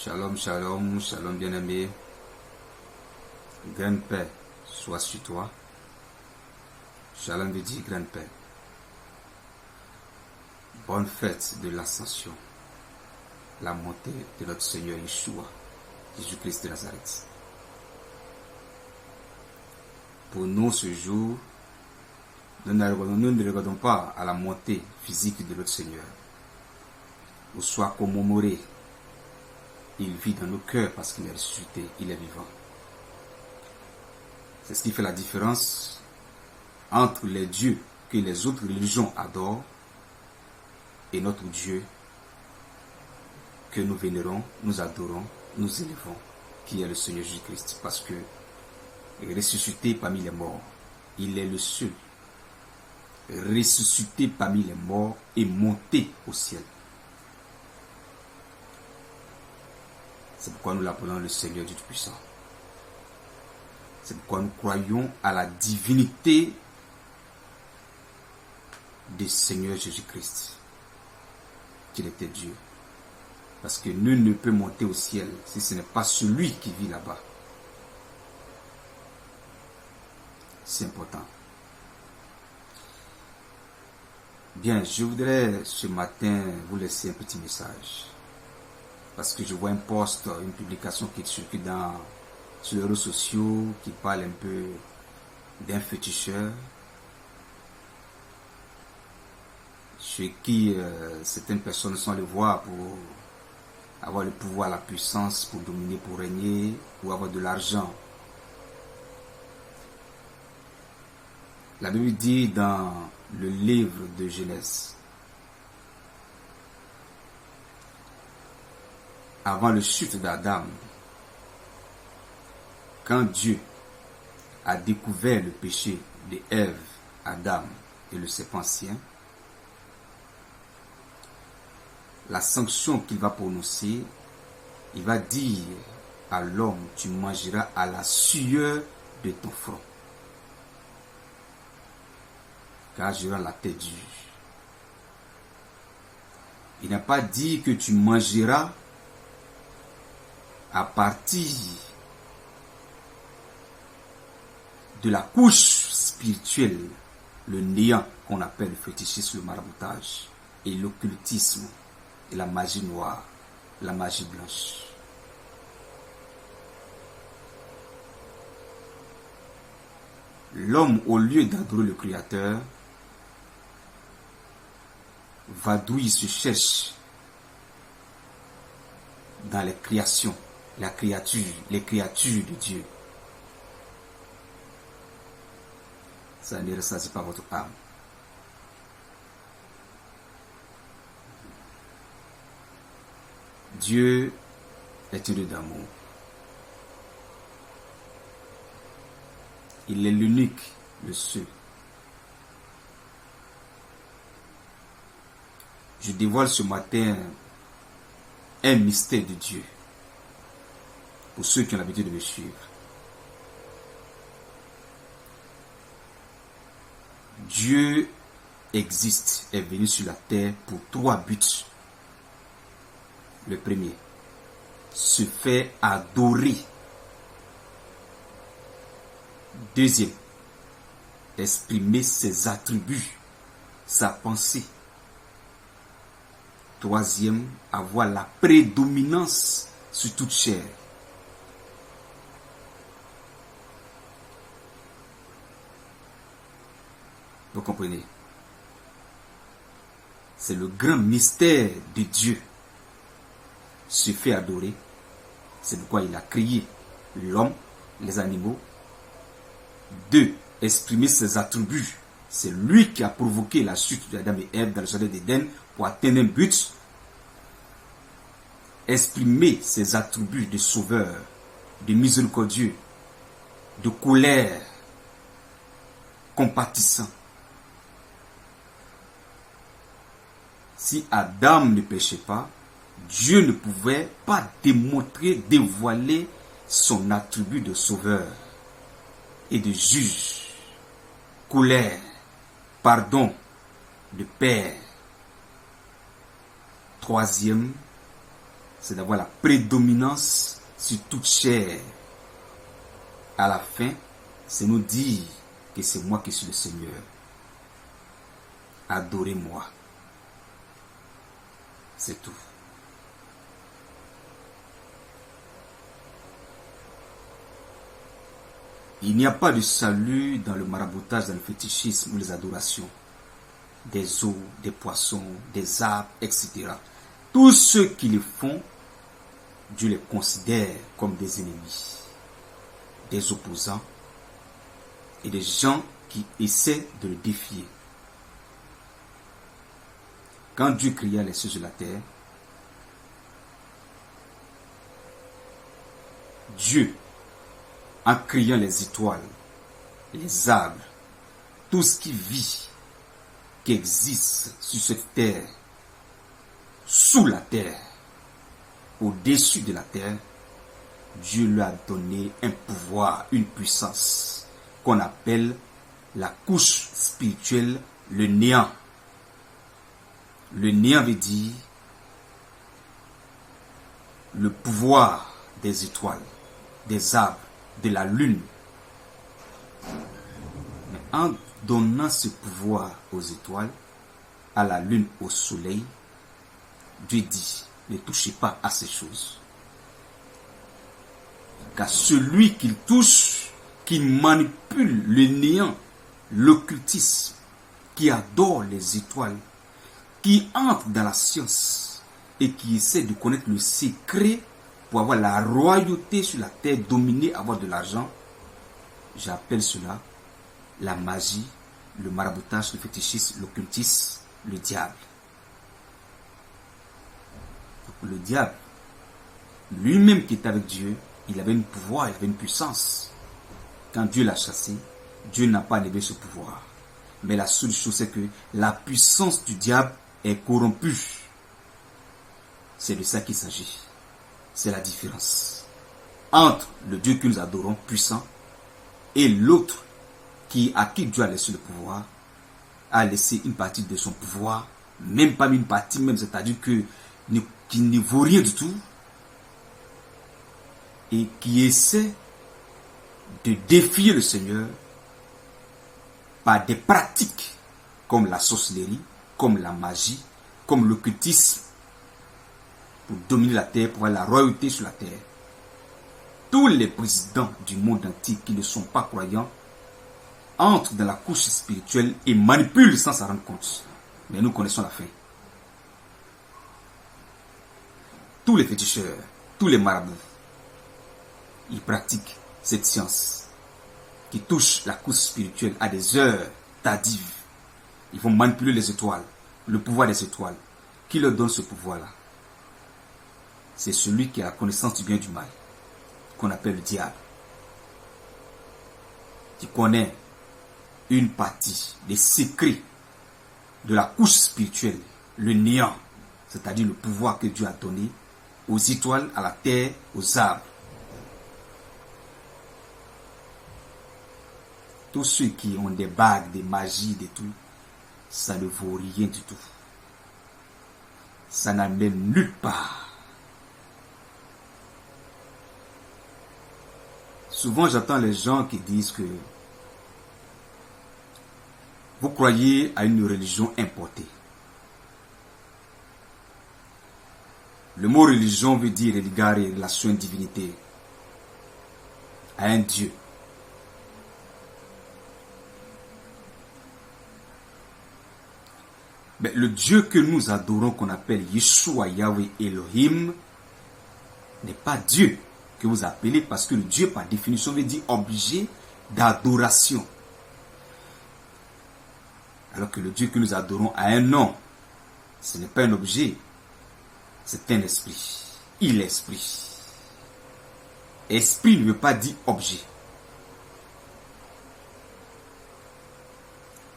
Shalom, shalom, shalom bien-aimé. Grande paix soit sur toi. Shalom veut dire grande paix. Bonne fête de l'ascension, la montée de notre Seigneur Yeshua, Jésus-Christ de Nazareth. Pour nous, ce jour, nous ne regardons pas à la montée physique de notre Seigneur. Ou soit commémoré, il vit dans nos cœurs parce qu'il est ressuscité, il est vivant. C'est ce qui fait la différence entre les dieux que les autres religions adorent et notre Dieu que nous vénérons, nous adorons, nous élevons, qui est le Seigneur Jésus-Christ, parce que ressuscité parmi les morts, il est le seul ressuscité parmi les morts et monté au ciel. C'est pourquoi nous l'appelons le Seigneur Dieu Tout-Puissant. C'est pourquoi nous croyons à la divinité du Seigneur Jésus-Christ, qu'il était Dieu. Parce que nul ne peut monter au ciel si ce n'est pas celui qui vit là-bas. C'est important. Bien, je voudrais ce matin vous laisser un petit message. Parce que je vois un post, une publication qui circule sur les réseaux sociaux, qui parle un peu d'un féticheur, chez qui certaines personnes sont allées voir pour avoir le pouvoir, la puissance, pour dominer, pour régner, pour avoir de l'argent. La Bible dit dans le livre de Genèse, avant le chute d'Adam, quand Dieu a découvert le péché de Ève, Adam et le serpent ancien, la sanction qu'il va prononcer, il va dire à l'homme, tu mangeras à la sueur de ton front, car j'aurai la tête dure. Il n'a pas dit que tu mangeras à partir de la couche spirituelle, le néant qu'on appelle le fétichisme, le maraboutage et l'occultisme et la magie noire, la magie blanche. L'homme, au lieu d'adorer le Créateur, va d'où il se cherche dans les créations, les créatures de Dieu. Ça ne rassasie pas votre âme. Dieu est un Dieu d'amour. Il est l'unique, le seul. Je dévoile ce matin un mystère de Dieu pour ceux qui ont l'habitude de me suivre. Dieu existe, est venu sur la terre pour 3 buts. Le premier, se faire adorer. Deuxième, exprimer ses attributs, sa pensée. Troisième, avoir la prédominance sur toute chair. Vous comprenez? C'est le grand mystère de Dieu. Se fait adorer. C'est pourquoi il a créé l'homme, les animaux. 2. Exprimer ses attributs. C'est lui qui a provoqué la chute d'Adam et Ève dans le jardin d'Éden pour atteindre un but. Exprimer ses attributs de sauveur, de miséricordieux, de colère, compatissant. Si Adam ne péchait pas, Dieu ne pouvait pas dévoiler son attribut de sauveur et de juge, colère, pardon, de père. Troisième, c'est d'avoir la prédominance sur toute chair. À la fin, c'est nous dire que c'est moi qui suis le Seigneur. Adorez-moi. C'est tout. Il n'y a pas de salut dans le maraboutage, dans le fétichisme ou les adorations. Des eaux, des poissons, des arbres, etc. Tous ceux qui le font, Dieu les considère comme des ennemis, des opposants et des gens qui essaient de le défier. Quand Dieu créa les cieux et la terre, Dieu, en créant les étoiles, les arbres, tout ce qui vit, qui existe sur cette terre, sous la terre, au-dessus de la terre, Dieu lui a donné un pouvoir, une puissance qu'on appelle la couche spirituelle, le néant. Le néant veut dire le pouvoir des étoiles, des arbres, de la lune. Mais en donnant ce pouvoir aux étoiles, à la lune, au soleil, Dieu dit, ne touchez pas à ces choses. Car celui qui touche, qui manipule le néant, l'occultisme, qui adore les étoiles, qui entre dans la science et qui essaie de connaître le secret pour avoir la royauté sur la terre, dominer, avoir de l'argent, j'appelle cela la magie, le maraboutage, le fétichisme, l'occultisme, le diable. Donc, le diable, lui-même qui est avec Dieu, il avait un pouvoir, il avait une puissance. Quand Dieu l'a chassé, Dieu n'a pas enlevé ce pouvoir. Mais la seule chose, c'est que la puissance du diable est corrompue. C'est de ça qu'il s'agit. C'est la différence entre le Dieu que nous adorons, puissant, et l'autre à qui Dieu a laissé le pouvoir, a laissé une partie de son pouvoir, même pas une partie même, c'est-à-dire qui ne vaut rien du tout, et qui essaie de défier le Seigneur par des pratiques comme la sorcellerie, comme la magie, comme l'occultisme, pour dominer la terre, pour avoir la royauté sur la terre. Tous les présidents du monde entier qui ne sont pas croyants entrent dans la couche spirituelle et manipulent sans s'en rendre compte. Mais nous connaissons la fin. Tous les féticheurs, tous les marabouts, ils pratiquent cette science qui touche la couche spirituelle à des heures tardives. Ils vont manipuler les étoiles, le pouvoir des étoiles. Qui leur donne ce pouvoir-là? C'est celui qui a la connaissance du bien et du mal, qu'on appelle le diable. Qui connaît une partie des secrets de la couche spirituelle, le néant, c'est-à-dire le pouvoir que Dieu a donné aux étoiles, à la terre, aux arbres. Tous ceux qui ont des bagues, des magies, des tout, ça ne vaut rien du tout. Ça n'amène nulle part. Souvent, j'entends les gens qui disent que vous croyez à une religion importée. Le mot religion veut dire religare, relation, divinité, à un Dieu. Mais le Dieu que nous adorons, qu'on appelle Yeshua, Yahweh, Elohim, n'est pas Dieu que vous appelez, parce que le Dieu, par définition, veut dire objet d'adoration. Alors que le Dieu que nous adorons a un nom. Ce n'est pas un objet, c'est un esprit. Il est esprit. Esprit ne veut pas dire objet.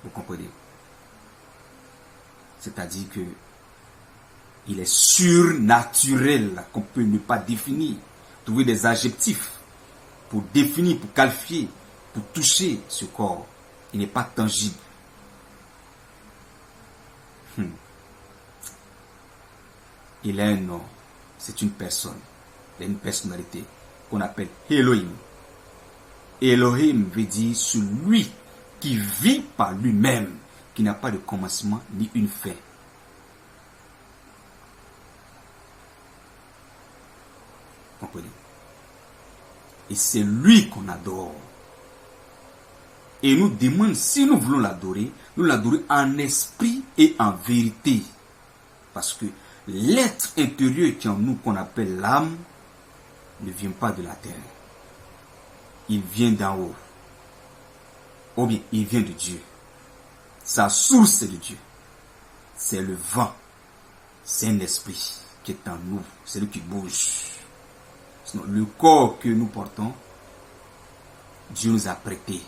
Vous comprenez? C'est-à-dire que il est surnaturel, qu'on peut ne pas définir. Trouver des adjectifs pour définir, pour qualifier, pour toucher ce corps. Il n'est pas tangible. Il a un nom. c'est une personne, il y a une personnalité qu'on appelle Elohim. Elohim veut dire celui qui vit par lui-même, qui n'a pas de commencement ni une fin. Comprenez? Et c'est lui qu'on adore. Et nous demande, si nous voulons l'adorer, nous l'adorer en esprit et en vérité. Parce que l'être intérieur qui est en nous, qu'on appelle l'âme, ne vient pas de la terre. Il vient d'en haut. Ou bien, il vient de Dieu. Sa source est de Dieu. C'est le vent. C'est un esprit qui est en nous. C'est lui qui bouge. Sinon, le corps que nous portons, Dieu nous a prêté.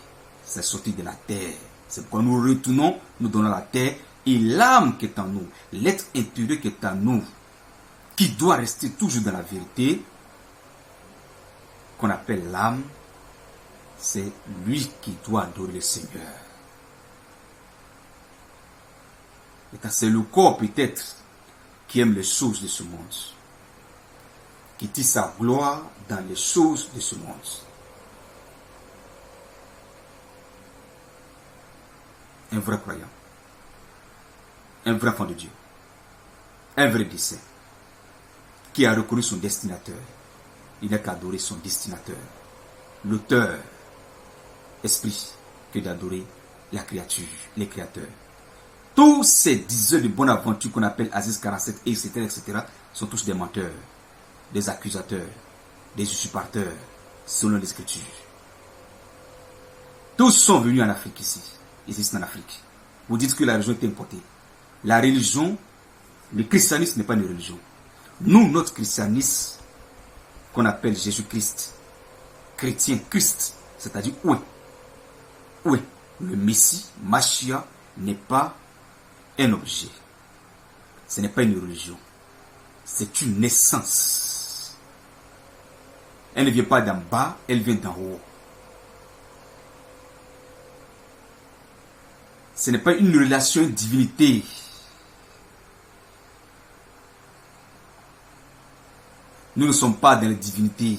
C'est sorti de la terre. C'est pourquoi nous retournons, nous donnons la terre. Et l'âme qui est en nous, l'être intérieur qui est en nous, qui doit rester toujours dans la vérité, qu'on appelle l'âme, c'est lui qui doit adorer le Seigneur. Et c'est le corps peut-être qui aime les choses de ce monde, qui tisse sa gloire dans les choses de ce monde. Un vrai croyant, un vrai enfant de Dieu, un vrai disciple, qui a reconnu son destinateur, il n'a qu'à adorer son destinateur, l'auteur, esprit, que d'adorer la créature, les créateurs. Tous ces diseurs de bonne aventure qu'on appelle Aziz 47, etc., sont tous des menteurs, des accusateurs, des usurpateurs, selon les Écritures. Tous sont venus en Afrique ici. Ici, c'est en Afrique. Vous dites que la religion est importée. La religion, le christianisme n'est pas une religion. Nous, notre christianisme, qu'on appelle Jésus-Christ, chrétien, Christ, c'est-à-dire où est le Messie, Machia, n'est pas un objet. Ce n'est pas une religion. C'est une essence. Elle ne vient pas d'en bas, elle vient d'en haut. Ce n'est pas une relation de divinité. Nous ne sommes pas dans la divinité.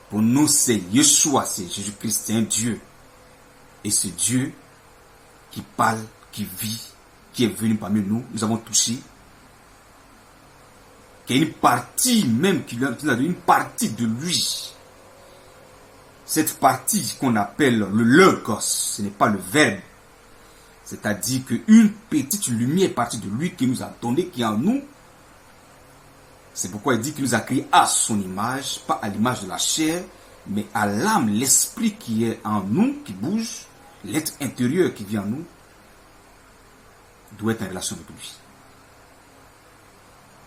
Pour nous, c'est Yeshua, c'est Jésus-Christ, c'est un Dieu. Et ce Dieu qui parle, qui vit, qui est venu parmi nous, nous avons touché. Qui a une partie même, qui a une partie de lui. Cette partie qu'on appelle le logos, ce n'est pas le verbe. C'est-à-dire qu'une petite lumière est partie de lui qui nous a donné, qui est en nous. C'est pourquoi il dit qu'il nous a créé à son image, pas à l'image de la chair, mais à l'âme, l'esprit qui est en nous, qui bouge, l'être intérieur qui vit en nous, doit être en relation avec lui.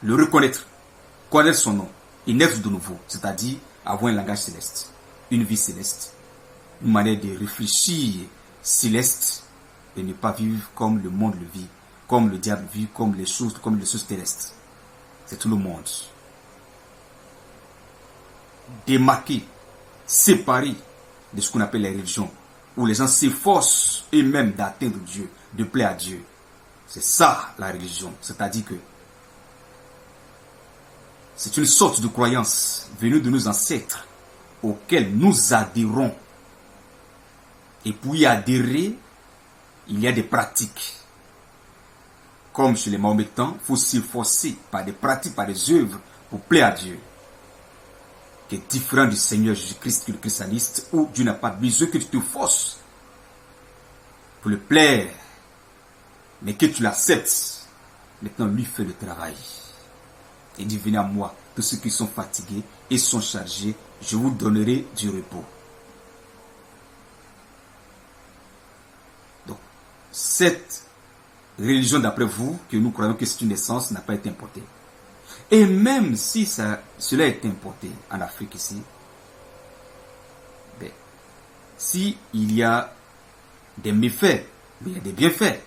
Le reconnaître, connaître son nom, et naître de nouveau, c'est-à-dire avoir un langage céleste, une vie céleste, une manière de réfléchir céleste, et ne pas vivre comme le monde le vit, comme le diable vit, comme les choses terrestres. C'est tout le monde. Démarqué, séparé de ce qu'on appelle les religions, où les gens s'efforcent eux-mêmes d'atteindre Dieu, de plaire à Dieu. C'est ça la religion. C'est-à-dire que c'est une sorte de croyance venue de nos ancêtres auxquels nous adhérons. Et pour y adhérer, il y a des pratiques. Comme chez les Mahométans, il faut s'efforcer par des pratiques, par des œuvres pour plaire à Dieu. Qui est différent du Seigneur Jésus-Christ que le christianiste, où Dieu n'a pas besoin que tu te forces pour le plaire, mais que tu l'acceptes. Maintenant, lui fait le travail. Il dit, venez à moi, tous ceux qui sont fatigués et sont chargés, je vous donnerai du repos. Donc, cette religion, d'après vous, que nous croyons que c'est une essence, n'a pas été importée. Et même si cela est importé en Afrique ici, ben, si il y a des méfaits, mais il y a des bienfaits.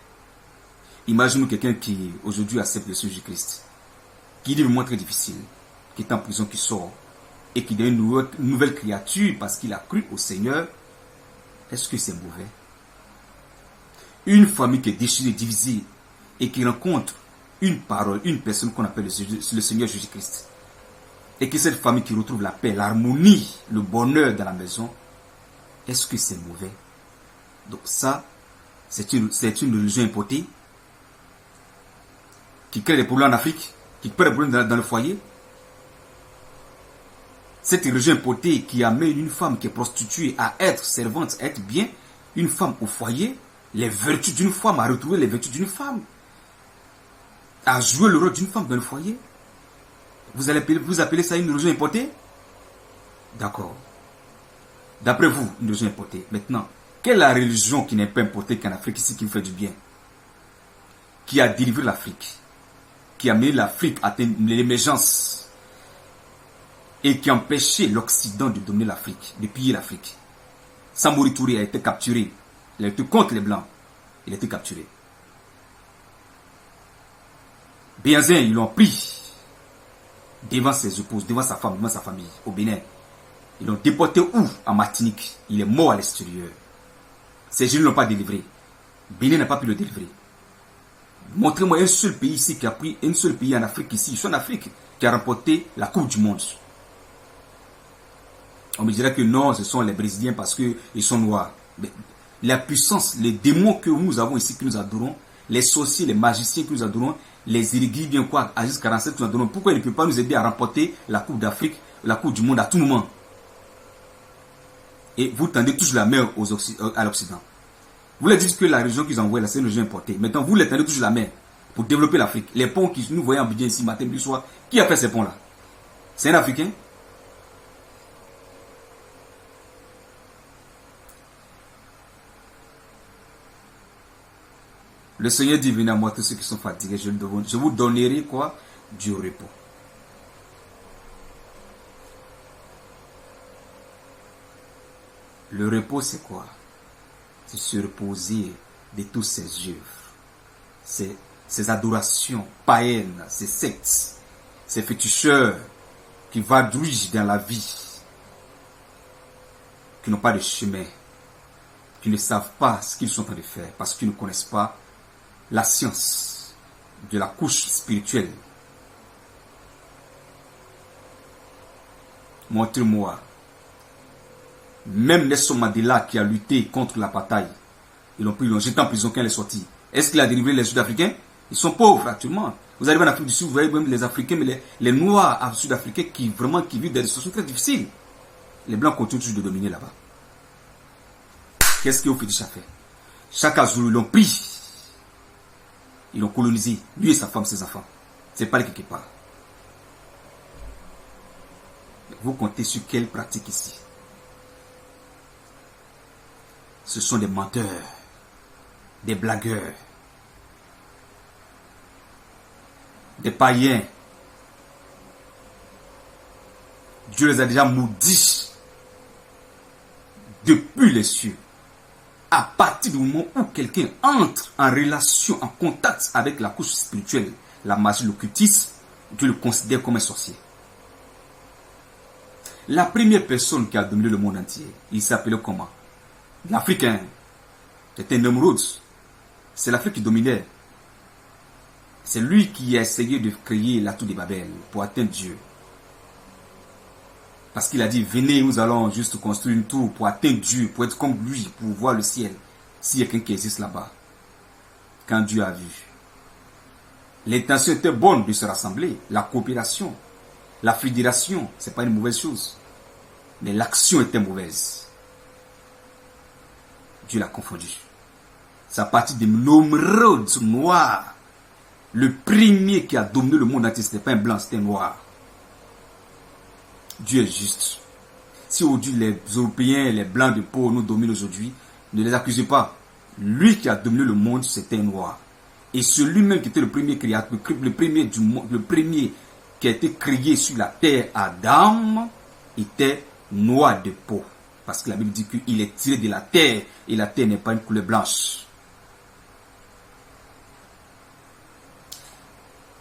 Imaginez quelqu'un qui aujourd'hui accepte le Seigneur Jésus-Christ, qui est vraiment très difficile, qui est en prison, qui sort, et qui devient une nouvelle créature parce qu'il a cru au Seigneur. Est-ce que c'est mauvais? Une famille qui est déchirée, divisée, et qui rencontre une parole, une personne qu'on appelle le Seigneur Jésus-Christ, et que cette famille qui retrouve la paix, l'harmonie, le bonheur dans la maison, est-ce que c'est mauvais? Donc ça, c'est une religion importée qui crée des problèmes en Afrique, qui crée des problèmes dans le foyer. Cette religion importée qui amène une femme qui est prostituée à être servante, à être bien, une femme au foyer, les vertus d'une femme, à retrouver les vertus d'une femme, à jouer le rôle d'une femme dans le foyer. Vous appelez ça une religion importée? D'accord. D'après vous, une religion importée. Maintenant, quelle est la religion qui n'est pas importée qu'en Afrique ici, qui fait du bien? Qui a délivré l'Afrique? Qui a mené l'Afrique à l'émergence? Et qui a empêché l'Occident de dominer l'Afrique, de piller l'Afrique. Samori Touré a été capturé. Il a été contre les Blancs. Il a été capturé. Béazin, ils l'ont pris devant ses épouses, devant sa femme, devant sa famille, au Bénin. Ils l'ont déporté où? En Martinique. Il est mort à l'extérieur. Ces jeunes ne l'ont pas délivré. Bénin n'a pas pu le délivrer. Montrez-moi un seul pays ici qui a pris, un seul pays en Afrique ici, en Afrique, qui a remporté la Coupe du Monde. On me dirait que non, ce sont les Brésiliens parce qu'ils sont noirs. Mais la puissance, les démons que nous avons ici, que nous adorons, les sorciers, les magiciens que nous adorons, les érigis, bien quoi, Agis 47 que nous adorons, pourquoi ils ne peuvent pas nous aider à remporter la Coupe d'Afrique, la Coupe du Monde à tout moment? Et vous tendez toujours la main à l'Occident. Vous leur dites que la région qu'ils envoient là, c'est une région importée. Maintenant, vous les tendez toujours la main pour développer l'Afrique. Les ponts que nous voyons en Abidjan ici, matin, midi, soir, qui a fait ces ponts-là? C'est un Africain? Le Seigneur dit, venez à moi tous ceux qui sont fatigués, je vous donnerai quoi? Du repos. Le repos, c'est quoi? C'est se reposer de tous ces œuvres, ces adorations païennes, ces sectes, ces féticheurs qui vadrouillent dans la vie, qui n'ont pas de chemin, qui ne savent pas ce qu'ils sont en train de faire, parce qu'ils ne connaissent pas la science de la couche spirituelle. Montrez-moi. Même Nelson Mandela qui a lutté contre l'apartheid, ils l'ont jeté en prison quand il est sorti. Est-ce qu'il a délivré les Sud-Africains? Ils sont pauvres actuellement. Vous arrivez en Afrique du Sud, vous voyez même les Africains, mais les Noirs Sud-Africains qui vivent dans des situations très difficiles. Les Blancs continuent toujours de dominer là-bas. Qu'est-ce que fétiche a fait? Chaque jour, ils l'ont pris. Ils l'ont colonisé, lui et sa femme, ses enfants. C'est pas quelque part. Vous comptez sur quelle pratique ici? Ce sont des menteurs, des blagueurs, des païens. Dieu les a déjà maudits depuis les cieux. À partir du moment où quelqu'un entre en relation, en contact avec la couche spirituelle, la magie, l'occultisme, Dieu le considère comme un sorcier. La première personne qui a dominé le monde entier, il s'appelait comment? L'Africain. C'était Nemrod. C'est l'Afrique qui dominait. C'est lui qui a essayé de créer la tour de Babel pour atteindre Dieu. Parce qu'il a dit, venez, nous allons juste construire une tour pour atteindre Dieu, pour être comme lui, pour voir le ciel. S'il y a quelqu'un qui existe là-bas. Quand Dieu a vu. L'intention était bonne de se rassembler. La coopération, la fédération, ce n'est pas une mauvaise chose. Mais l'action était mauvaise. Dieu l'a confondu. C'est à partir des nombreux noirs. Le premier qui a dominé le monde entier, ce n'était pas un blanc, c'était un noir. Dieu est juste. Si aujourd'hui les Européens, les blancs de peau nous dominent aujourd'hui, ne les accusez pas. Lui qui a dominé le monde, c'était un noir. Et celui-même qui était le premier créateur, le premier qui a été créé sur la terre, Adam, était noir de peau. Parce que la Bible dit qu'il est tiré de la terre et la terre n'est pas une couleur blanche.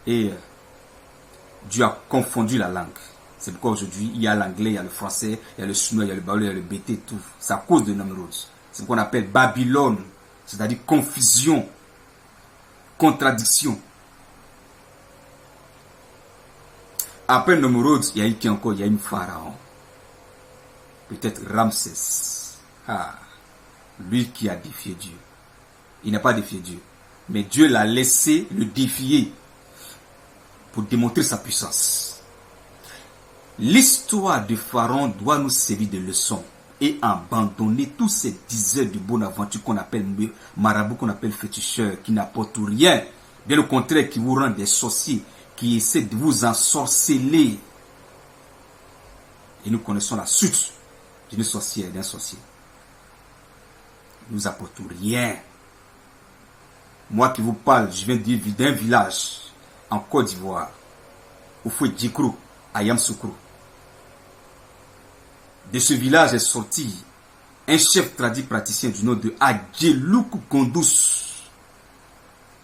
Et Dieu a confondu la langue. C'est pourquoi aujourd'hui, il y a l'anglais, il y a le français, il y a le chinois, il y a le baoulé, il y a le bété, tout. C'est à cause de Namrod. C'est ce qu'on appelle Babylone, c'est-à-dire confusion, contradiction. Après Nomrod, il y a eu qui encore? Il y a eu Pharaon. Peut-être Ramsès. Ah, lui qui a défié Dieu. Il n'a pas défié Dieu. Mais Dieu l'a laissé le défier pour démontrer sa puissance. L'histoire de Pharaon doit nous servir de leçon et abandonner tous ces diseurs de bonne aventure qu'on appelle marabout, qu'on appelle féticheurs, qui n'apportent rien. Bien au contraire, qui vous rendent des sorciers, qui essaient de vous ensorceler. Et nous connaissons la suite d'une sorcière et d'un sorcier. Ils nous apportent rien. Moi qui vous parle, je viens d'un village en Côte d'Ivoire, au Fouet Djikrou, à Yamsoukro. De ce village est sorti un chef tradit praticien du nom de Adjeloukou Gondous,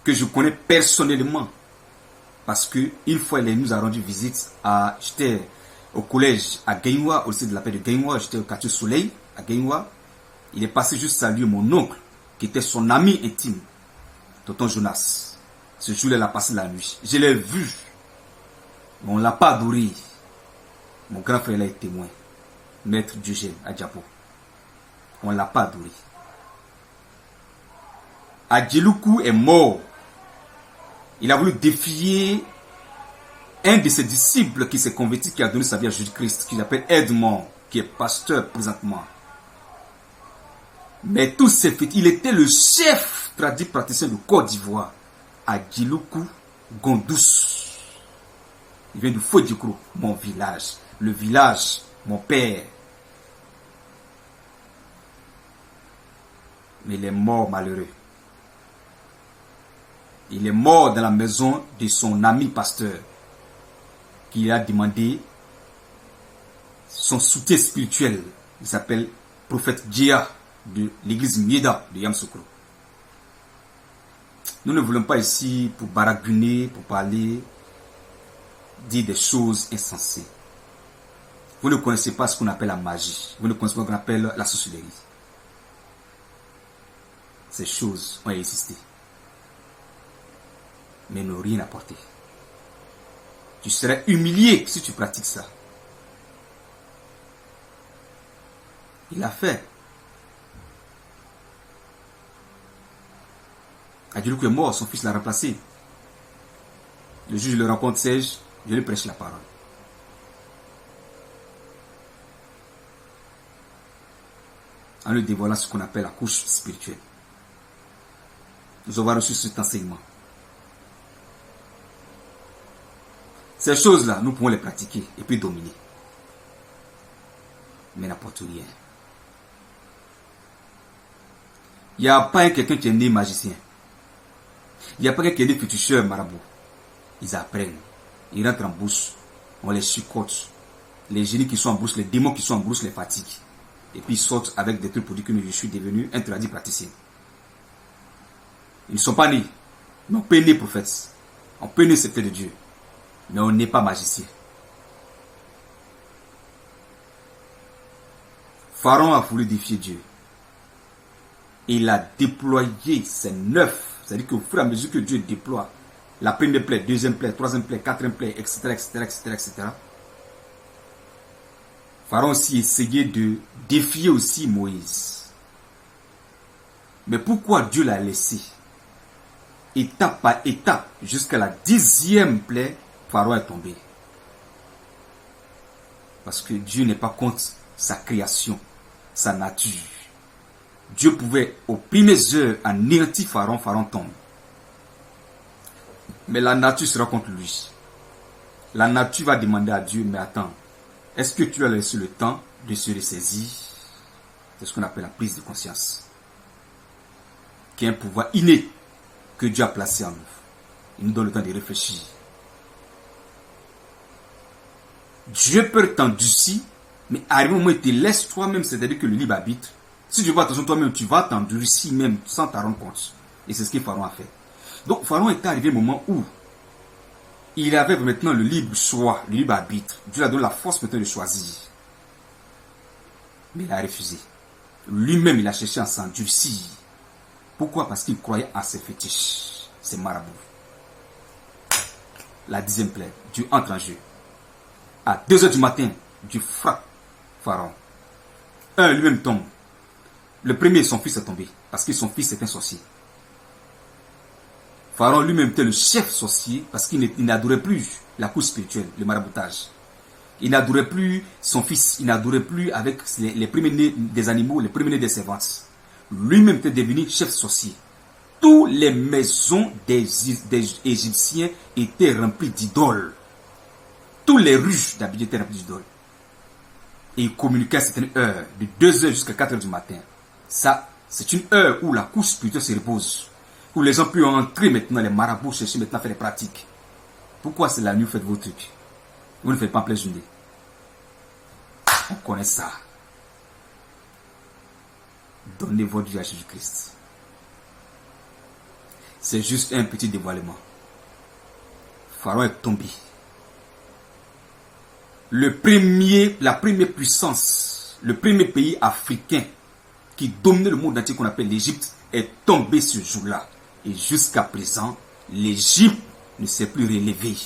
que je connais personnellement, parce que une fois il nous a rendu visite j'étais au collège à Gaïnoua, au lycée de la paix de Gaïnoua, j'étais au quartier Soleil à Gaïnoua. Il est passé juste saluer mon oncle, qui était son ami intime, Tonton Jonas. Ce jour-là, il a passé la nuit. Je l'ai vu, mais on ne l'a pas adoré. Mon grand frère là est témoin, Maître Diogène à Diapo. On ne l'a pas adoré. Adjeloukou est mort. Il a voulu défier un de ses disciples qui s'est converti, qui a donné sa vie à Jésus-Christ, qui s'appelle Edmond, qui est pasteur présentement. Mais tous ces faits, il était le chef tradit praticien de Côte d'Ivoire, Adjeloukou Gondous. Il vient du Fouet Djikrou, mon village. Le village, mon père. Mais il est mort malheureux. Il est mort dans la maison de son ami pasteur, qui a demandé son soutien spirituel. Il s'appelle prophète Djia de l'église Mieda de Yamsoukro. Nous ne voulons pas ici pour baragouiner, pour parler, dire des choses insensées. Vous ne connaissez pas ce qu'on appelle la magie. Vous ne connaissez pas ce qu'on appelle la sorcellerie. Ces choses ont existé, mais n'ont rien apporté. Tu serais humilié si tu pratiques ça. Il l'a fait. Adjeloukou est mort, son fils l'a remplacé. Le juge le rencontre, sais-je, je lui prêche la parole. En lui dévoilant ce qu'on appelle la couche spirituelle. Nous avons reçu cet enseignement. Ces choses-là, nous pouvons les pratiquer et puis dominer. Mais n'importe rien. Il n'y a pas quelqu'un qui est né magicien. Il n'y a pas quelqu'un qui est né féticheur marabout. Ils apprennent. Ils rentrent en bourse. On les chicote. Les génies qui sont en bourse, les démons qui sont en bourse les fatiguent. Et puis ils sortent avec des trucs pour dire que je suis devenu un tradit praticien. Ils ne sont pas nés. Mais on peut né prophète. On peut né secteur de Dieu. Mais on n'est pas magicien. Pharaon a voulu défier Dieu. Il a déployé ses 9. C'est-à-dire qu'au fur et à mesure que Dieu déploie la première plaie, deuxième plaie, troisième plaie, quatrième plaie, etc., etc., etc., etc. Pharaon aussi essayait de défier aussi Moïse. Mais pourquoi Dieu l'a laissé? Étape par étape, jusqu'à la 10e plaie, Pharaon est tombé. Parce que Dieu n'est pas contre sa création, sa nature. Dieu pouvait, aux premières heures, anéantir Pharaon, Pharaon tombe. Mais la nature sera contre lui. La nature va demander à Dieu, mais attends, est-ce que tu as laissé le temps de se ressaisir? C'est ce qu'on appelle la prise de conscience. Qui est un pouvoir inné que Dieu a placé en nous. Il nous donne le temps de réfléchir. Dieu peut t'endurcir, mais arrive au moment où il te laisse toi-même, c'est-à-dire que le libre arbitre. Si tu vas attention toi-même, tu vas t'endurcir même sans t'en rendre compte. Et c'est ce que Pharaon a fait. Donc Pharaon est arrivé au moment où il avait maintenant le libre choix, le libre arbitre. Dieu a donné la force maintenant de choisir. Mais il a refusé. Lui-même, il a cherché à s'endurcir. Pourquoi? Parce qu'il croyait à ses fétiches, ses marabouts. La 10e plaie, Dieu entre en jeu. À 2 heures du matin, Dieu frappe Pharaon. Un lui-même tombe. Le premier, son fils est tombé, parce que son fils est un sorcier. Pharaon lui-même était le chef sorcier, parce qu'il n'adorait plus la couche spirituelle, le maraboutage. Il n'adorait plus son fils, il n'adorait plus avec les premiers-nés des animaux, les premiers-nés des servantes. Lui-même était devenu chef sorcier. Toutes les maisons des Égyptiens étaient remplies d'idoles. Toutes les rues d'Abidjan étaient remplies d'idoles. Et il communiquait à certaines heures, de 2 heures jusqu'à 4 heures du matin. Ça, c'est une heure où la couche spirituelle se repose. Où les gens peuvent entrer maintenant, les marabouts, chercher maintenant à faire des pratiques. Pourquoi c'est la nuit, vous faites vos trucs? Vous ne faites pas en pleine journée. On connaît ça. Donnez votre vie à Jésus-Christ. C'est juste un petit dévoilement. Pharaon est tombé. La première puissance, le premier pays africain qui dominait le monde entier qu'on appelle l'Égypte est tombé ce jour-là. Et jusqu'à présent, l'Égypte ne s'est plus relevée.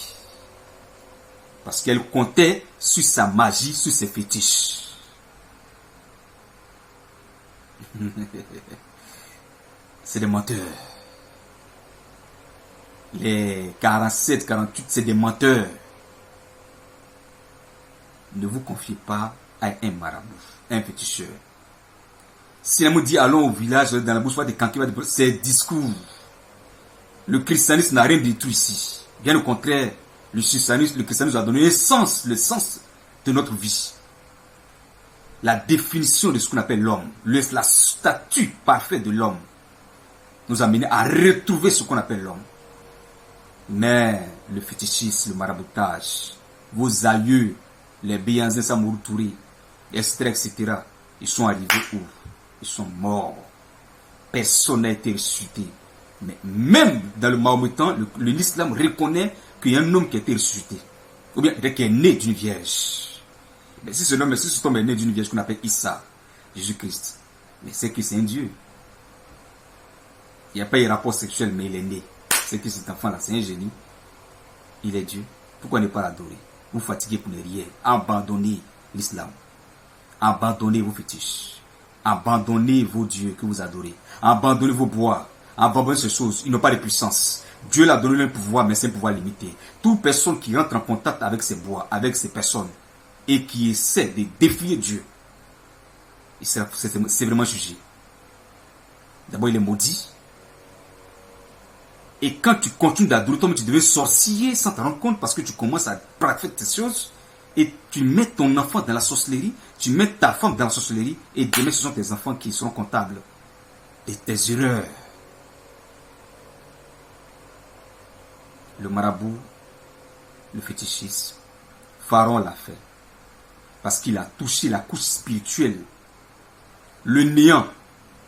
Parce qu'elle comptait sur sa magie, sur ses fétiches. C'est des menteurs. Les 47, 48, c'est des menteurs. Ne vous confiez pas à un marabout, un féticheur. Si on me dit allons au village, dans la bouche, des canquets, c'est discours. Le christianisme n'a rien du tout ici. Bien au contraire, le christianisme a donné le sens de notre vie. La définition de ce qu'on appelle l'homme, la statue parfaite de l'homme, nous a mené à retrouver ce qu'on appelle l'homme. Mais le fétichisme, le maraboutage, vos aïeux, les Béanzins Samouroux Touré, etc., ils sont arrivés où? Ils sont morts. Personne n'a été ressuscité. Mais même dans le Mahométan, l'islam reconnaît qu'il y a un homme qui a été ressuscité. Ou bien qui est né d'une vierge. Mais si cet homme est né d'une vierge qu'on appelle Issa, Jésus-Christ, mais c'est que c'est un Dieu. Il n'y a pas eu rapport sexuel, mais il est né. C'est que cet enfant-là, c'est un génie. Il est Dieu. Pourquoi ne pas l'adorer? Vous fatiguez pour ne rien. Abandonnez l'islam. Abandonnez vos fétiches. Abandonnez vos dieux que vous adorez. Abandonnez vos bois. Abandonnez ces choses. Ils n'ont pas de puissance. Dieu leur a donné un pouvoir, mais c'est un pouvoir limité. Toute personne qui rentre en contact avec ces bois, avec ces personnes, et qui essaie de défier Dieu, c'est vraiment jugé. D'abord, il est maudit. Et quand tu continues d'adorer, toi, tu deviens sorcier sans te rendre compte parce que tu commences à pratiquer tes choses et tu mets ton enfant dans la sorcellerie, tu mets ta femme dans la sorcellerie et demain ce sont tes enfants qui seront comptables de tes erreurs. Le marabout, le fétichisme, Pharaon l'a fait parce qu'il a touché la couche spirituelle, le néant,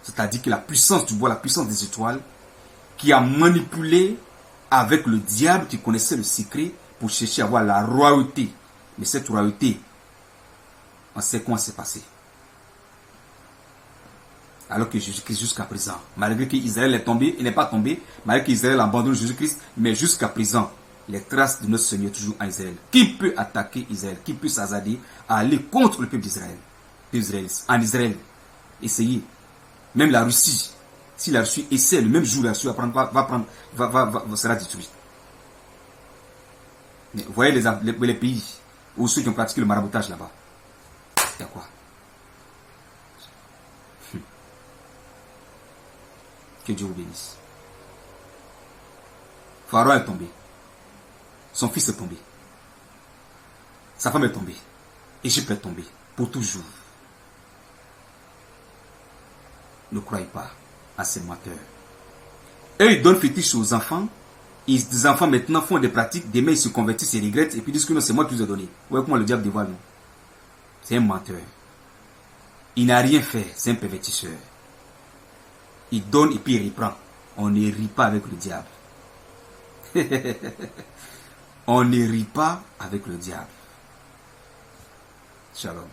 c'est-à-dire que la puissance du bois, la puissance des étoiles, qui a manipulé avec le diable qui connaissait le secret pour chercher à avoir la royauté. Mais cette royauté, on sait comment c'est passé. Alors que Jésus-Christ, jusqu'à présent, malgré qu'Israël est tombé, il n'est pas tombé, malgré qu'Israël abandonne Jésus-Christ, mais jusqu'à présent, les traces de notre Seigneur toujours en Israël. Qui peut attaquer Israël? Qui peut s'azader à aller contre le peuple d'Israël? En Israël, essayez. Même la Russie. Si la Russie essaie le même jour, la Russie sera détruite. Vous voyez les pays où ceux qui ont pratiqué le maraboutage là-bas. C'est quoi? Que Dieu vous bénisse. Pharaon est tombé. Son fils est tombé. Sa femme est tombée. Égypte est tombée. Pour toujours. Ne croyez pas à ces menteurs. Eux, ils donnent fétiche aux enfants. Les enfants maintenant font des pratiques. Demain, ils se convertissent, ils regrettent. Et puis ils disent que non, c'est moi qui vous ai donné. Vous voyez comment le diable dévoile. C'est un menteur. Il n'a rien fait. C'est un pervertisseur. Il donne et puis il reprend. On ne rit pas avec le diable. On ne rit pas avec le diable. Shalom.